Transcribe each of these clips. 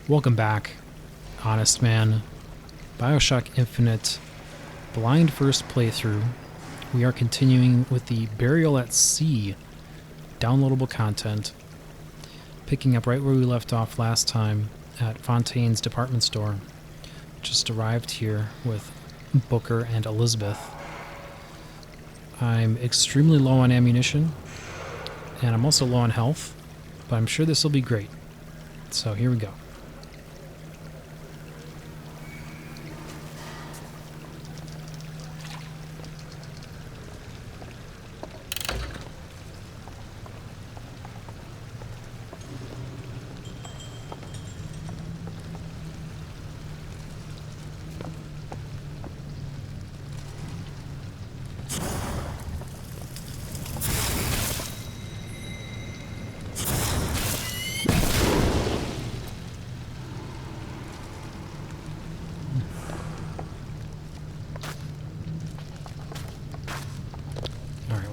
Welcome back, Honestman. Bioshock Infinite, blind first playthrough. We are continuing with the Burial at Sea downloadable content, picking up right where we left off last time at Fontaine's department store. Just arrived here with Booker and Elizabeth. I'm extremely low on ammunition, and I'm also low on health, but I'm sure this will be great. So here we go.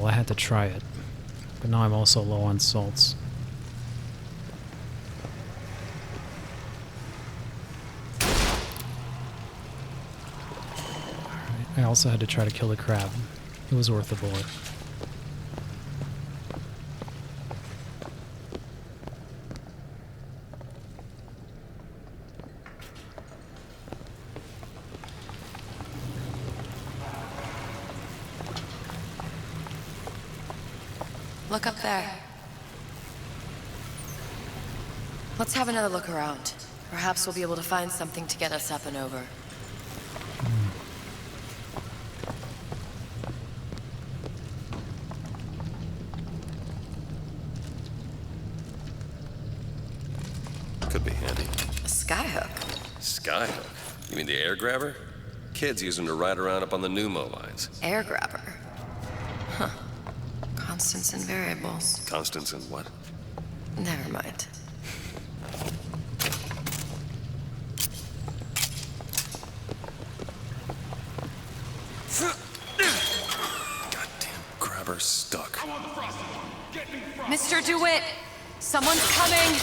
I had to try it, but now I'm also low on salts. Alright, I also had to try to kill the crab. It was worth the bullet. Look up there. Let's have another look around. Perhaps we'll be able to find something to get us up and over. Could be handy. A skyhook? Skyhook? You mean the air grabber? Kids use them to ride around up on the pneumo lines. Air grabber? Huh. Constants and variables. Constants and what? Never mind. Goddamn grabber stuck. Mr. DeWitt! Someone's coming!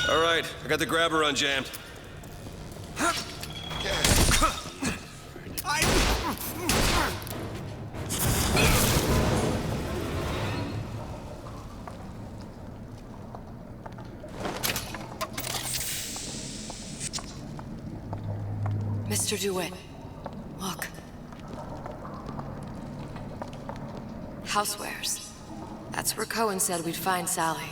All right, I got the grabber unjammed. Mr. DeWitt, look. Housewares. That's where Cohen said we'd find Sally.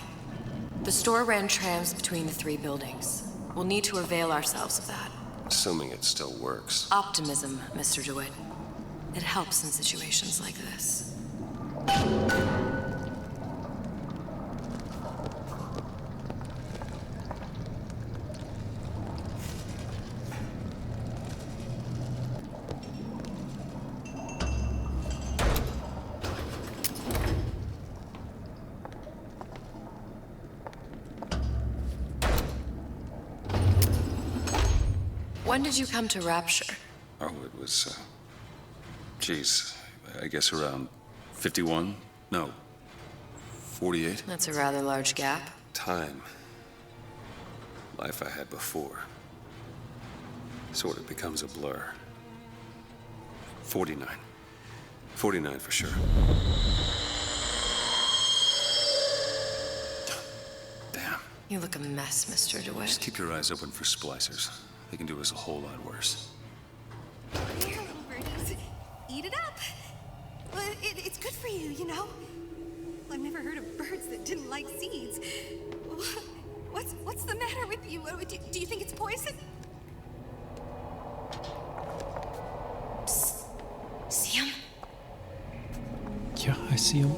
The store ran trams between the three buildings. We'll need to avail ourselves of that. Assuming it still works. Optimism, Mr. DeWitt. It helps in situations like this. When did you come to Rapture? Oh, it was, geez, I guess around 51? No, 48? That's a rather large gap. Time. Life I had before. Sort of becomes a blur. 49. 49 for sure. Damn. You look a mess, Mr. DeWitt. Just keep your eyes open for splicers. They can do us a whole lot worse. Here, little birdies. Eat it up. Well, it's good for you, you know? I've never heard of birds that didn't like seeds. What's the matter with you? Do you think it's poison? Psst. See him? Yeah, I see him.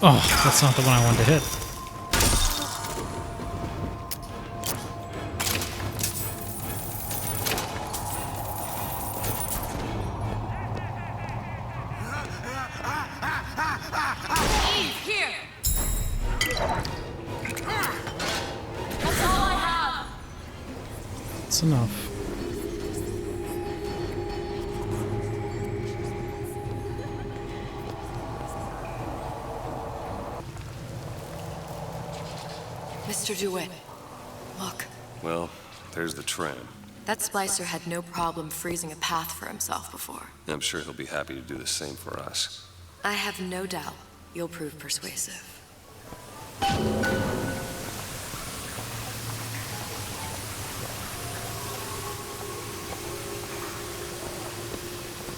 Oh, that's not the one I wanted to hit. Close enough. Mr. DeWitt, look. Well, there's the tram. That splicer had no problem freezing a path for himself before. I'm sure he'll be happy to do the same for us. I have no doubt you'll prove persuasive.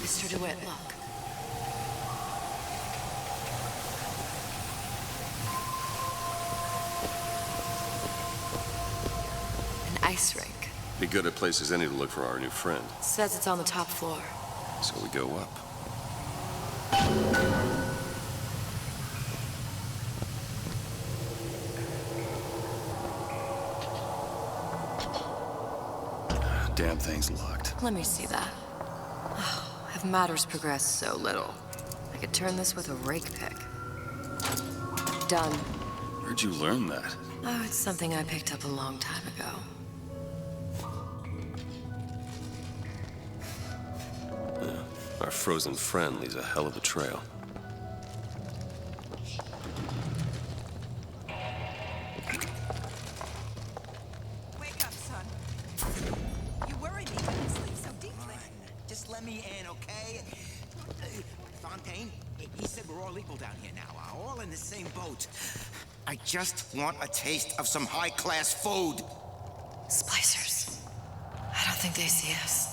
Mr. DeWitt, look. An ice rink. Be good at places any to look for our new friend. Says it's on the top floor. So we go up. Damn thing's locked. Let me see that. Oh, have matters progressed so little? I could turn this with a rake pick. Done. Where'd you learn that? Oh, it's something I picked up a long time ago. Our frozen friend leaves a hell of a trail. Wake up, son. You worry me when you sleep so deeply. Just let me in, okay? Fontaine, he said we're all equal down here now, all in the same boat. I just want a taste of some high-class food. Splicers. I don't think they see us.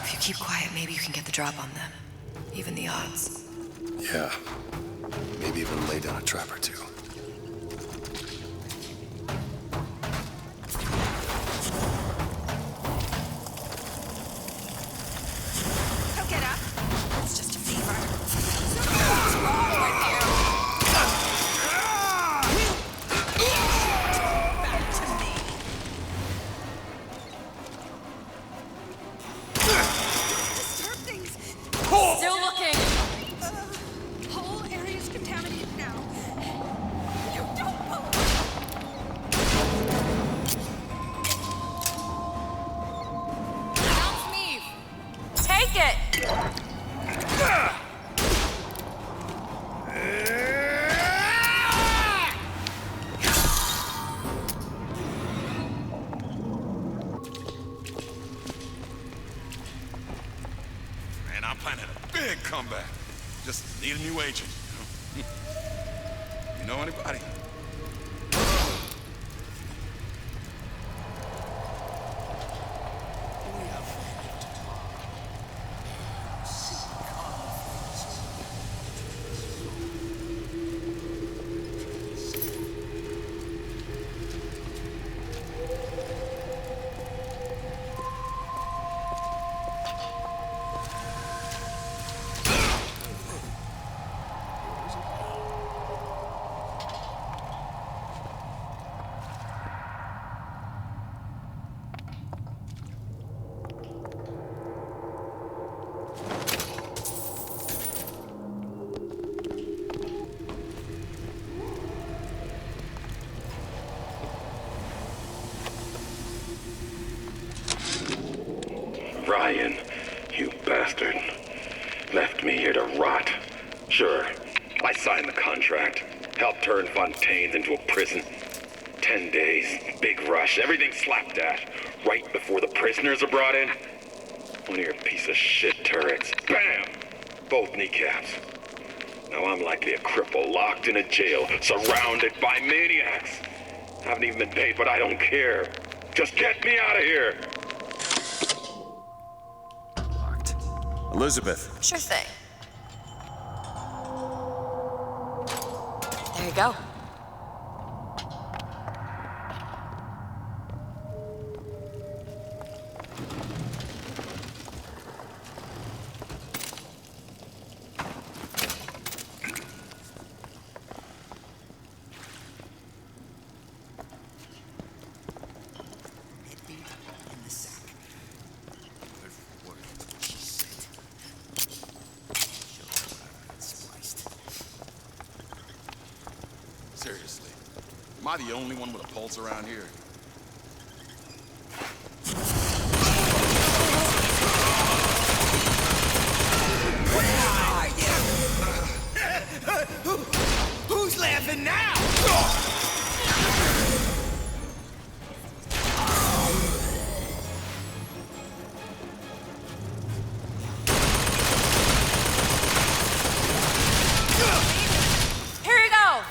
If you keep quiet, maybe you can get the drop on them. Even the odds. Yeah. Maybe even lay down a trap or two. He'll get up. It's just a fever. Something's wrong with you. Back to me. Disturb things. Still looking! Whole area's contaminated now. You don't believe. Bounce me! Take it! Man, I'm planning a big comeback. Just need a new agent. You know anybody? Ryan, you bastard. Left me here to rot. Sure, I signed the contract. Helped turn Fontaine into a prison. 10 days, big rush, everything slapdash. Right before the prisoners are brought in. One of your piece of shit turrets. Bam! Both kneecaps. Now I'm likely a cripple locked in a jail, surrounded by maniacs. Haven't even been paid, but I don't care. Just get me out of here! Locked. Elizabeth. Sure thing. There you go. In the sack. What she said. She'll get spliced. Seriously. Am I the only one with a pulse around here? in now! Here you go!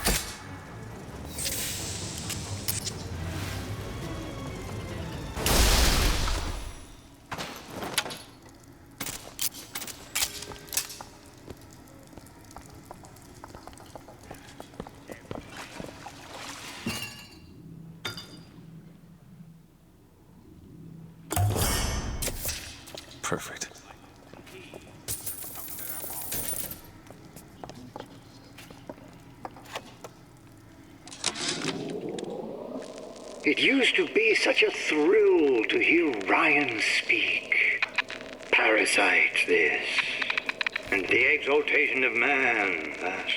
Perfect. It used to be such a thrill to hear Ryan speak. Parasite, this. And the exaltation of man, that.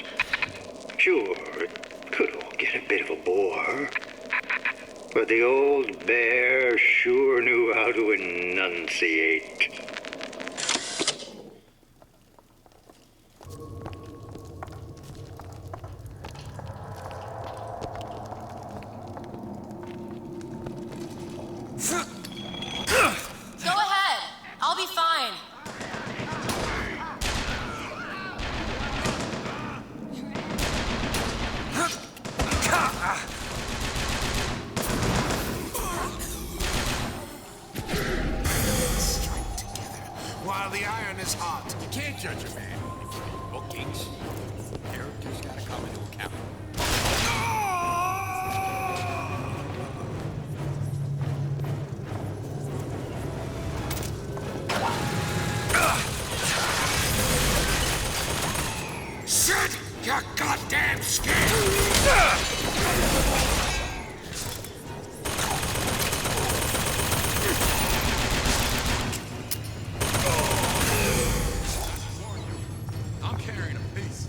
Sure, it could all get a bit of a bore. But the old bear sure knew how to enunciate. Go ahead. I'll be fine. While the iron is hot, you can't judge a man if you read bookings. Characters gotta come into account. Shut your goddamn skin! I'm carrying a piece.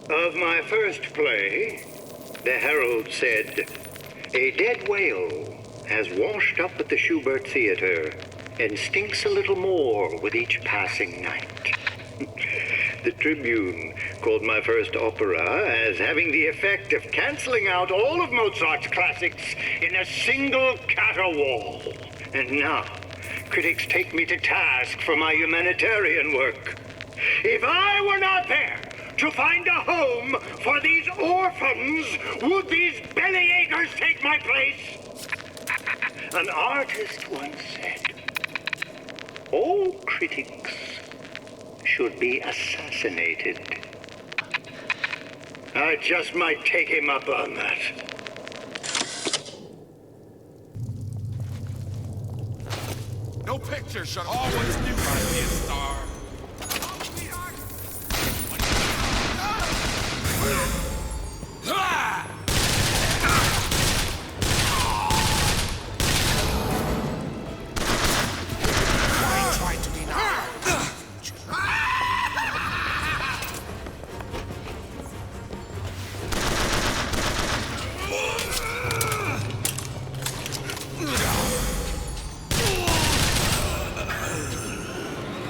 Of my first play, the Herald said, "A dead whale has washed up at the Schubert Theater and stinks a little more with each passing night." The Tribune called my first opera as having the effect of canceling out all of Mozart's classics in a single caterwaul. And now, critics take me to task for my humanitarian work. If I were not there to find a home for these orphans, would these bellyachers take my place? An artist once said, all critics should be assassinated. I just might take him up on that. No picture should always do right be a star.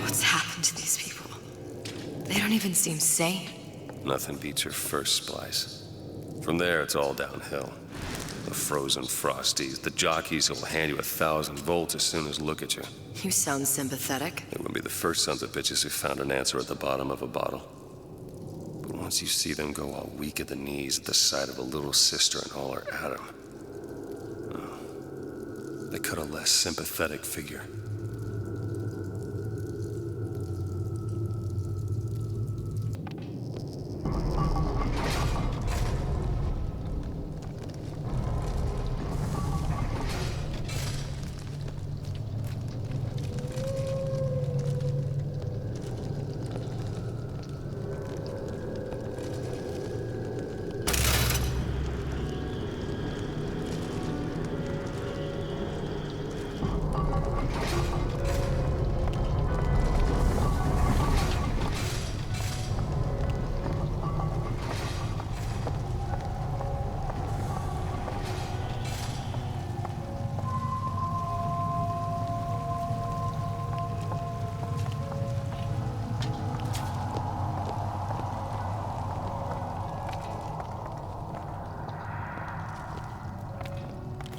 What's happened to these people? They don't even seem sane. Nothing beats your first splice. From there, it's all downhill. The frozen frosties, the jockeys who'll hand you 1,000 volts as soon as look at you. You sound sympathetic. They wouldn't be the first sons of bitches who found an answer at the bottom of a bottle. But once you see them go all weak at the knees at the sight of a little sister and all her Adam, they cut a less sympathetic figure.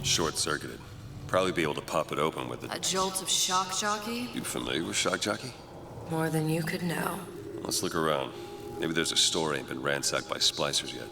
Short-circuited. Probably be able to pop it open with it. A jolt of shock jockey? You familiar with shock jockey? More than you could know. Let's look around. Maybe there's a store ain't been ransacked by splicers yet.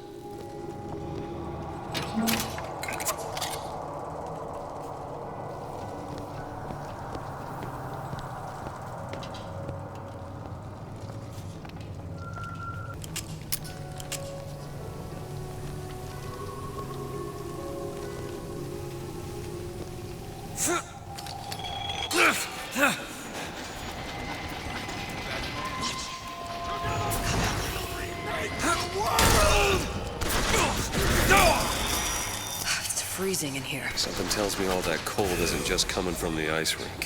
It's freezing in here. Something tells me all that cold isn't just coming from the ice rink.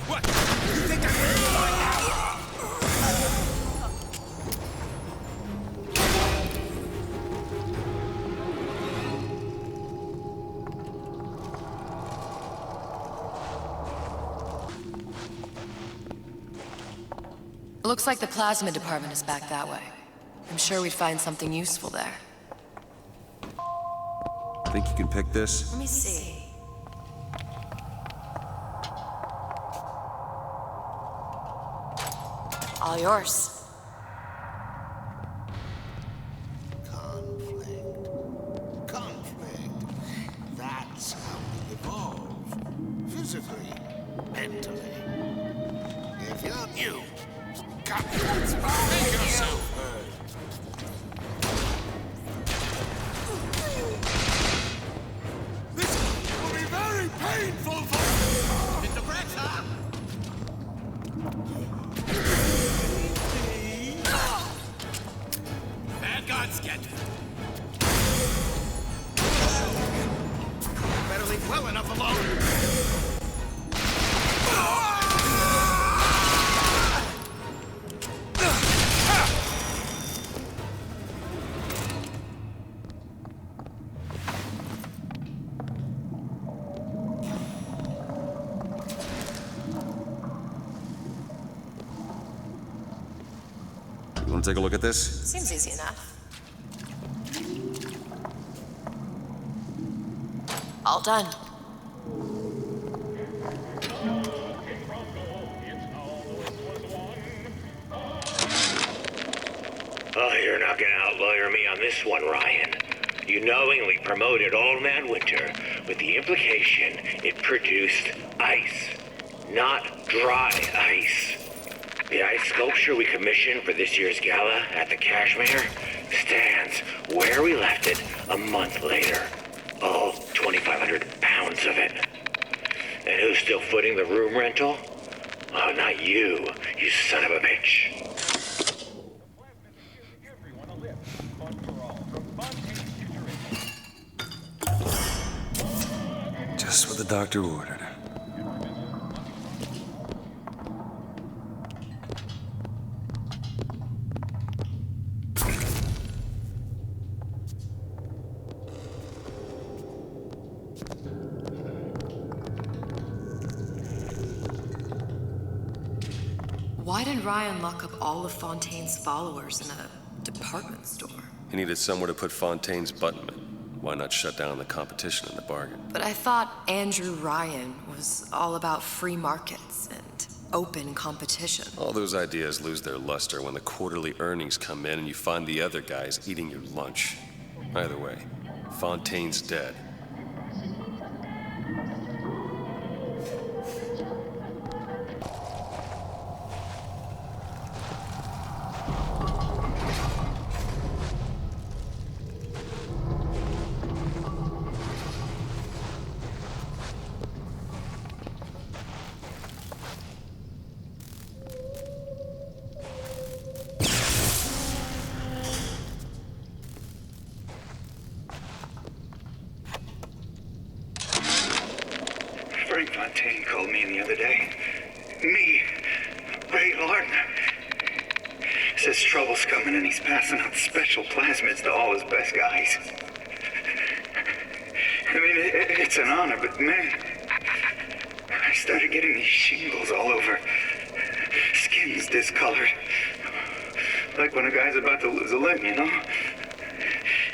What? You think I'm ready right now? Looks like the plasma department is back that way. I'm sure we'd find something useful there. Think you can pick this? Let me see. All yours. Conflict. That's how we evolve. Physically, mentally. If you're new, conflict. Make yourself heard. This will be very painful for you. Hit the brakes, huh? Bad God's get better leave well enough alone. You want to take a look at this? Seems easy enough. All done. Oh, you're not gonna outlawyer me on this one, Ryan. You knowingly promoted Old Man Winter with the implication it produced ice, not dry ice. The ice sculpture we commissioned for this year's gala at the Cashmere stands where we left it a month later. All 2,500 pounds of it. And who's still footing the room rental? Oh, not you, you son of a bitch. Just what the doctor ordered. Why did Ryan lock up all of Fontaine's followers in a department store? He needed somewhere to put Fontaine's buttonman. Why not shut down the competition in the bargain? But I thought Andrew Ryan was all about free markets and open competition. All those ideas lose their luster when the quarterly earnings come in and you find the other guys eating your lunch. Either way, Fontaine's dead. Frank Fontaine called me in the other day. Me, Ray Lardner. Says trouble's coming and he's passing out special plasmids to all his best guys. I mean, it's an honor, but man, I started getting these shingles all over. Skin's discolored. Like when a guy's about to lose a limb, you know?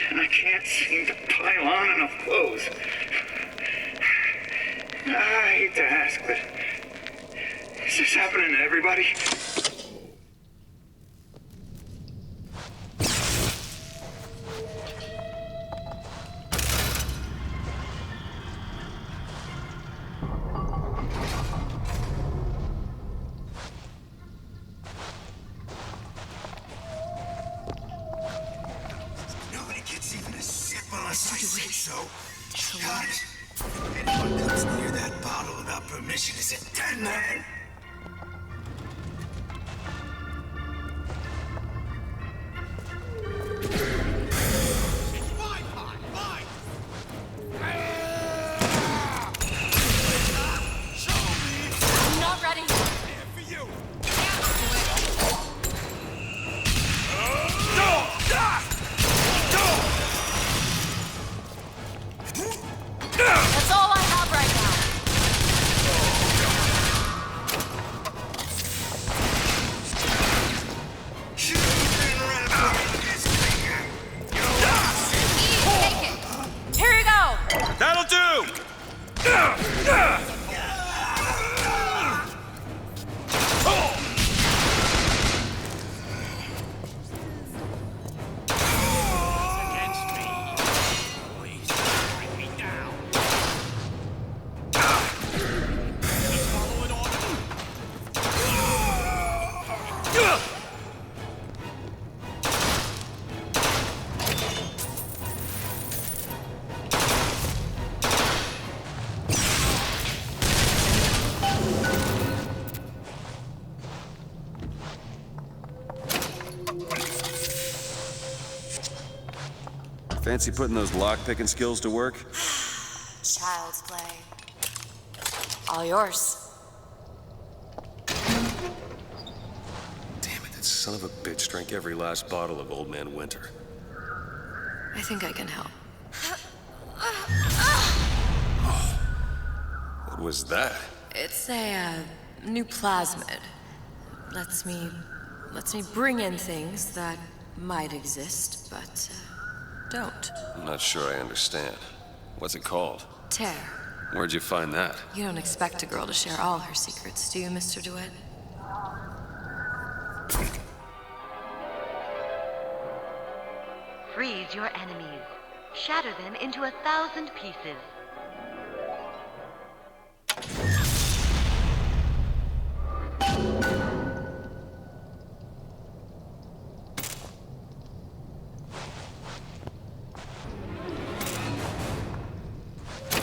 And I can't seem to pile on enough clothes. I hate to ask, but is this happening to everybody? Nobody gets even a sip unless I say so. Got it. Anyone comes near that bottle without permission is a dead man. I'm not ready. That's all I have right now. Take it. Here you go. That'll do! Fancy putting those lock-picking skills to work? Child's play. All yours. Damn it, that son of a bitch drank every last bottle of Old Man Winter. I think I can help. What was that? It's a new plasmid. Lets me bring in things that might exist, but don't. I'm not sure I understand. What's it called? Tear. Where'd you find that? You don't expect a girl to share all her secrets, do you, Mr. DeWitt? Freeze your enemies. Shatter them into 1,000 pieces.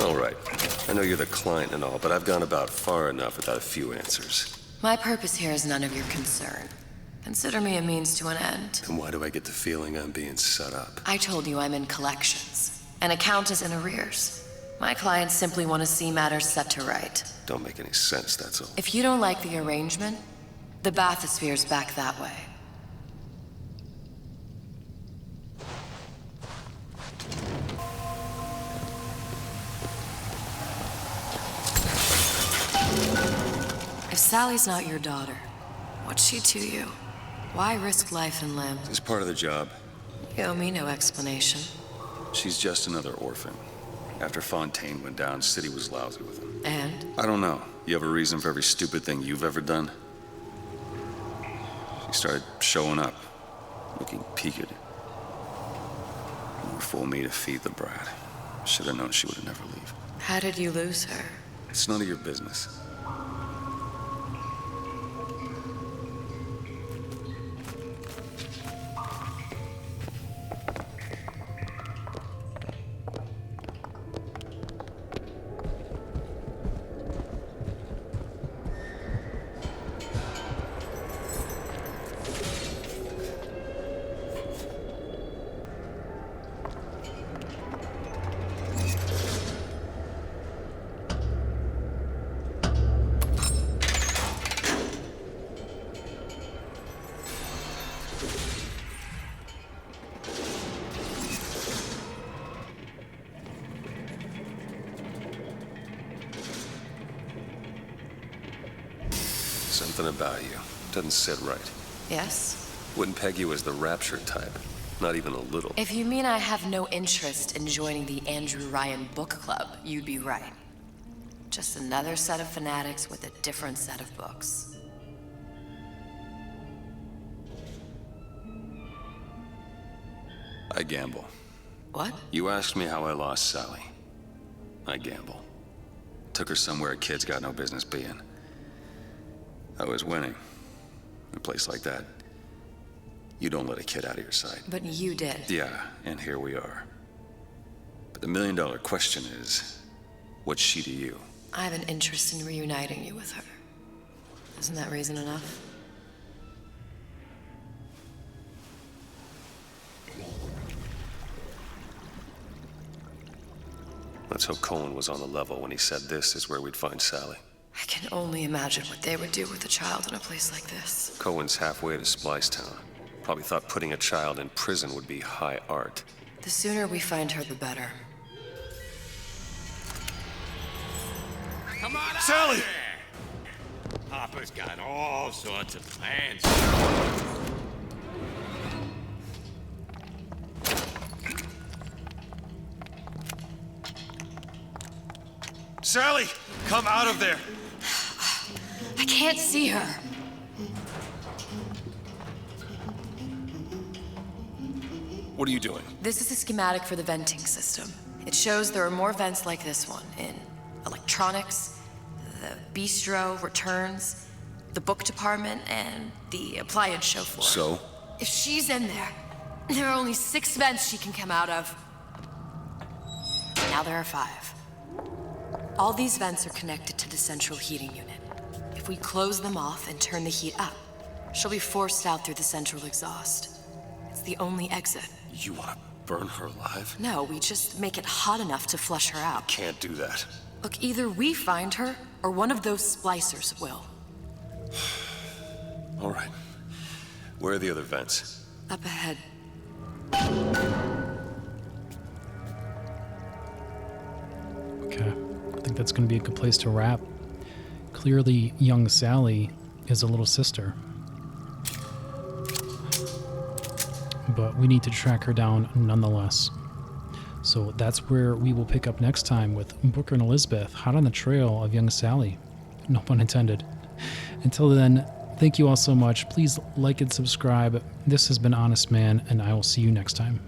All right. I know you're the client and all, but I've gone about far enough without a few answers. My purpose here is none of your concern. Consider me a means to an end. And why do I get the feeling I'm being set up? I told you I'm in collections. An account is in arrears. My clients simply want to see matters set to right. Don't make any sense, that's all. If you don't like the arrangement, the bathysphere's back that way. If Sally's not your daughter, what's she to you? Why risk life and limb? It's part of the job. You owe me no explanation. She's just another orphan. After Fontaine went down, City was lousy with him. And? I don't know. You have a reason for every stupid thing you've ever done? She started showing up, looking peaked. More fool me to feed the brat. Should have known she would never leave. How did you lose her? It's none of your business. Something about you doesn't sit right. Yes? Wouldn't peg you as the Rapture type. Not even a little. If you mean I have no interest in joining the Andrew Ryan book club, you'd be right. Just another set of fanatics with a different set of books. I gamble. What? You asked me how I lost Sally. I gamble. Took her somewhere a kid's got no business being. I was winning. In a place like that, you don't let a kid out of your sight. But you did. Yeah, and here we are. But the million-dollar question is, what's she to you? I have an interest in reuniting you with her. Isn't that reason enough? Let's hope Cohen was on the level when he said this is where we'd find Sally. I can only imagine what they would do with a child in a place like this. Cohen's halfway to Splicetown. Probably thought putting a child in prison would be high art. The sooner we find her, the better. Come on out Sally! there! Papa's got all sorts of plans. Sally! Come out of there! I can't see her. What are you doing? This is a schematic for the venting system. It shows there are more vents like this one in electronics, the bistro, returns, the book department, and the appliance show floor. So? If she's in there are only 6 vents she can come out of. Now there are 5. All these vents are connected to the central heating unit. If we close them off and turn the heat up, she'll be forced out through the central exhaust. It's the only exit. You want to burn her alive? No, we just make it hot enough to flush her out. Can't do that. Look, either we find her, or one of those splicers will. All right. Where are the other vents? Up ahead. Okay, I think that's going to be a good place to wrap. Clearly, young Sally is a little sister. But we need to track her down nonetheless. So that's where we will pick up next time with Booker and Elizabeth, hot on the trail of young Sally. No pun intended. Until then, thank you all so much. Please like and subscribe. This has been Honest Man, and I will see you next time.